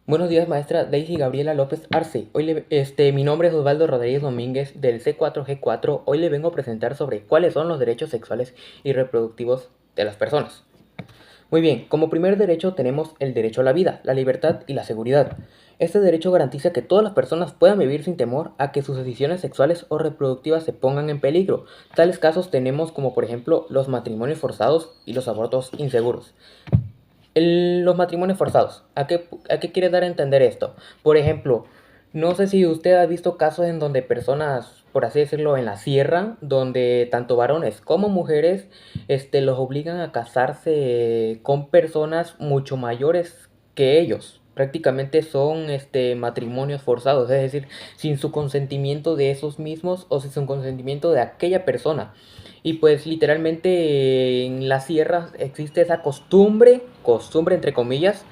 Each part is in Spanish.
Buenos días, maestra Daisy Gabriela López Arce. Mi nombre es Osvaldo Rodríguez Domínguez del C4G4. Hoy le vengo a presentar sobre cuáles son los derechos sexuales y reproductivos de las personas. Muy bien, como primer derecho tenemos el derecho a la vida, la libertad y la seguridad. Este derecho garantiza que todas las personas puedan vivir sin temor a que sus decisiones sexuales o reproductivas se pongan en peligro. Tales casos tenemos como por ejemplo los matrimonios forzados y los abortos inseguros. Los matrimonios forzados. ¿A qué quiere dar a entender esto? Por ejemplo, no sé si usted ha visto casos en donde personas, por así decirlo, en la sierra, donde tanto varones como mujeres, los obligan a casarse con personas mucho mayores que ellos. Prácticamente son matrimonios forzados, es decir, sin su consentimiento de esos mismos o sin su consentimiento de aquella persona. Y pues literalmente en las sierras existe esa costumbre entre comillas,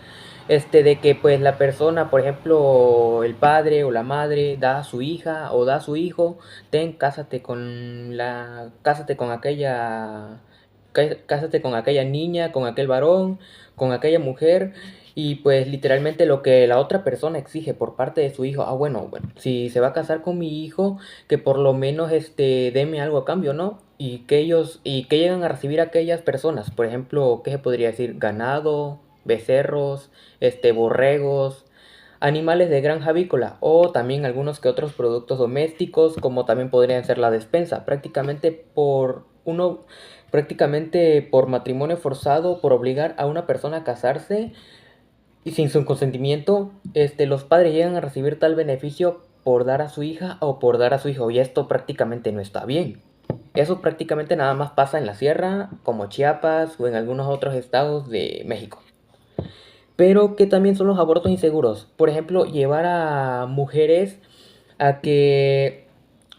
de que pues la persona, por ejemplo, el padre o la madre da a su hija o da a su hijo, cásate con aquella niña, con aquel varón, con aquella mujer. Y pues literalmente lo que la otra persona exige por parte de su hijo, bueno, si se va a casar con mi hijo, que por lo menos deme algo a cambio, ¿no? Y que llegan a recibir aquellas personas, por ejemplo, ¿qué se podría decir? Ganado, becerros, borregos, animales de granja avícola o también algunos que otros productos domésticos, como también podrían ser la despensa, prácticamente por matrimonio forzado, por obligar a una persona a casarse y sin su consentimiento, los padres llegan a recibir tal beneficio por dar a su hija o por dar a su hijo, y esto prácticamente no está bien. Eso prácticamente nada más pasa en la sierra, como Chiapas o en algunos otros estados de México. Pero que también son los abortos inseguros. Por ejemplo, llevar a mujeres a que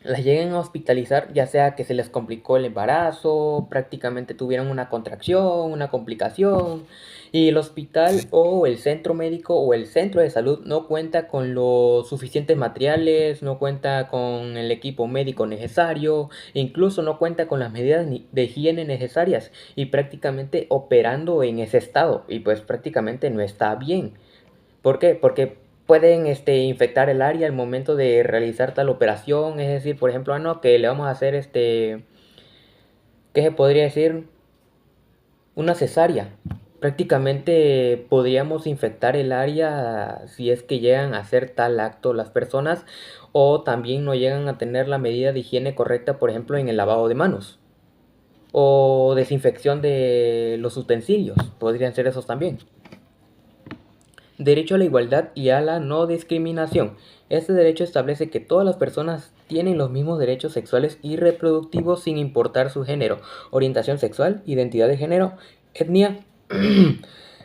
las lleguen a hospitalizar, ya sea que se les complicó el embarazo, prácticamente tuvieron una contracción, una complicación, y el hospital o el centro médico o el centro de salud no cuenta con los suficientes materiales, no cuenta con el equipo médico necesario, incluso no cuenta con las medidas de higiene necesarias y prácticamente operando en ese estado, y pues prácticamente no está bien. ¿Por qué? Porque pueden infectar el área al momento de realizar tal operación. Es decir, por ejemplo, no, que le vamos a hacer ¿qué se podría decir? Una cesárea. Prácticamente podríamos infectar el área si es que llegan a hacer tal acto las personas, o también no llegan a tener la medida de higiene correcta, por ejemplo, en el lavado de manos o desinfección de los utensilios. Podrían ser esos también. Derecho a la igualdad y a la no discriminación. Este derecho establece que todas las personas tienen los mismos derechos sexuales y reproductivos sin importar su género, orientación sexual, identidad de género, etnia,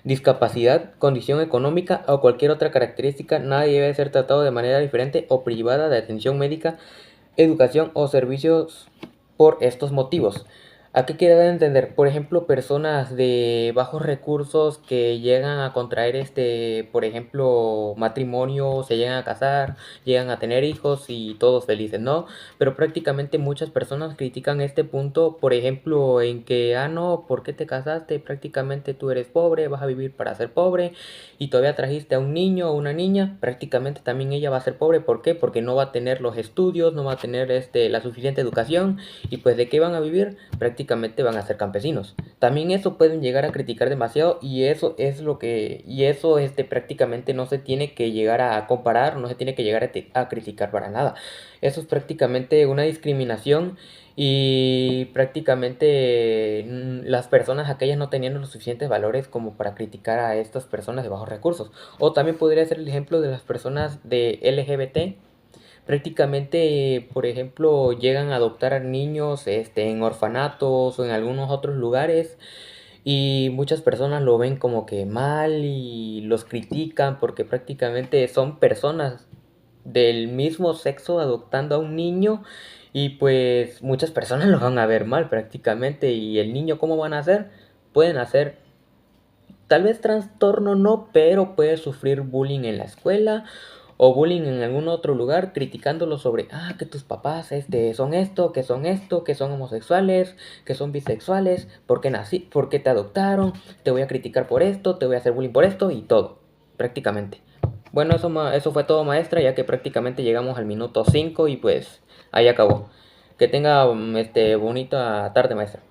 discapacidad, condición económica o cualquier otra característica. Nadie debe ser tratado de manera diferente o privada de atención médica, educación o servicios por estos motivos. ¿A qué quiere dar a entender? Por ejemplo, personas de bajos recursos que llegan a contraer por ejemplo, matrimonio, se llegan a casar, llegan a tener hijos y todos felices, ¿no? Pero prácticamente muchas personas critican este punto, por ejemplo, en que, no, ¿por qué te casaste? Prácticamente tú eres pobre, vas a vivir para ser pobre y todavía trajiste a un niño o una niña, prácticamente también ella va a ser pobre. ¿Por qué? Porque no va a tener los estudios, no va a tener la suficiente educación, y pues ¿de qué van a vivir? Prácticamente van a ser campesinos. También eso pueden llegar a criticar demasiado, y eso es lo que, y eso prácticamente no se tiene que llegar a comparar, no se tiene que llegar a criticar para nada. Eso es prácticamente una discriminación, y prácticamente las personas aquellas no tenían los suficientes valores como para criticar a estas personas de bajos recursos. O también podría ser el ejemplo de las personas de LGBT. Prácticamente, por ejemplo, llegan a adoptar a niños en orfanatos o en algunos otros lugares, y muchas personas lo ven como que mal y los critican porque prácticamente son personas del mismo sexo adoptando a un niño, y pues muchas personas lo van a ver mal prácticamente. Y el niño, ¿cómo van a hacer? Pueden hacer tal vez trastorno no, pero puede sufrir bullying en la escuela o bullying en algún otro lugar, criticándolo sobre, que tus papás son esto, que son homosexuales, que son bisexuales, por qué te adoptaron, te voy a criticar por esto, te voy a hacer bullying por esto y todo, prácticamente. Bueno, eso fue todo, maestra, ya que prácticamente llegamos al minuto 5 y pues ahí acabó. Que tenga bonita tarde, maestra.